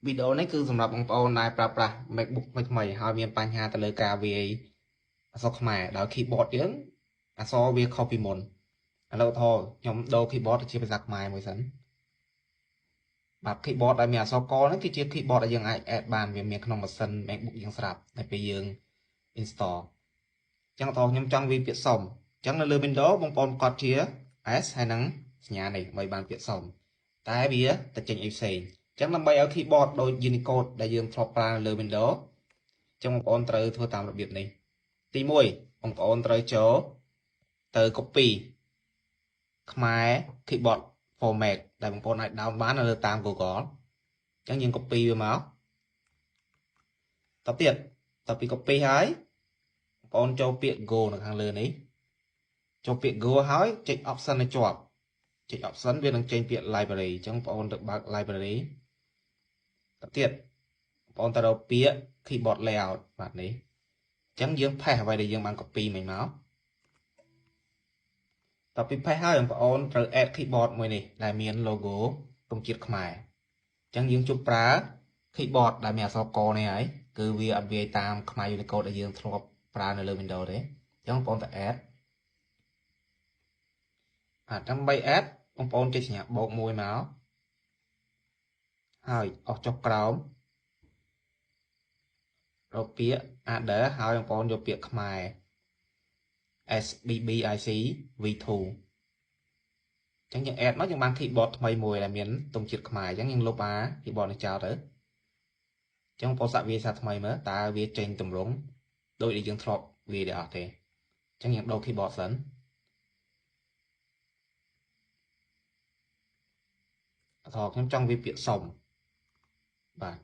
video này cứ sầmรับbằng pao này pra MacBook mày hai miền pan hà từ lời cà về so khmer đó keyboard tiếng so về copy môn lâu thôi nhóm đầu keyboard chỉ phải giặc mài mới sẵn bạc keyboard đại miền so co nó cái chiếc keyboard làยังไง add bàn về miền không một sân MacBook ยัง sập ในไปยัง install ចឹងតោះខ្ញុំចង់វាពាក្យសុំចឹងនៅលើ Windows បងប្អូនកត់ជា S ហើយនឹងសញ្ញានេះដើម្បីបានពាក្យសុំតែវាទៅចេញអីផ្សេងចឹងដើម្បីឲ្យ keyboard ដូច Unicode ដែលយើងធ្លាប់ប្រើនៅលើ Windows ចឹងបងប្អូនត្រូវធ្វើតាមរបៀបនេះទី1បងប្អូនត្រូវចូលទៅ copy ខ្មែរ keyboard format ដែលបងប្អូនអាច down បាននៅលើតាម Google ចឹងយើង copy វាមកតទៀតតពី copy ហើយបងប្អូនចូលពាក្យ go នៅខាងលើនេះចូលពាក្យ go ហើយចុច option ឲ្យជាប់ចុច option វានឹងចេញពាក្យ library អញ្ចឹងបងប្អូនទៅបើក library តទៀតបងប្អូនទៅរកពាក្យ keyboard layout បាទនេះអញ្ចឹងយើង paste អ្វីដែលយើងបាន copy មិញមកតពី paste ហើយបងប្អូនត្រូវ add keyboard មួយនេះដែលមាន logo ទង់ជាតិខ្មែរអញ្ចឹងយើងជប់ប្រើ keyboard ដែលមានអក្សរកនេះហើយគឺវាអត់វាយតាមខ្មែរ Unicode ដែលយើងធ្លាប់ប្រើនៅលើ Windows ទេអញ្ចឹងបងប្អូនទៅ add ដើម្បី add បងប្អូនចុចសញ្ញាបូកមួយមកហើយអស់ចុះក្រោមរកពាក្យ adder ហើយបងប្អូនយកពាក្យខ្មែរ SBBIC V2 អញ្ចឹងយើង add មកយើងបាន keyboard ថ្មីមួយដែលមានទង់ជាតិខ្មែរអញ្ចឹងយើងលុបអា keyboard នេះចោលទៅអញ្ចឹងបងប្អូនសាកវាសាថ្មីមើលតើវាចេញទម្រង់ដូចដែលយើងធ្លាប់វាទេអត់ទេអញ្ចឹងយើងដូរ keyboard សិនអត់ខ្ញុំចង់វាពាក្យសុំបាទ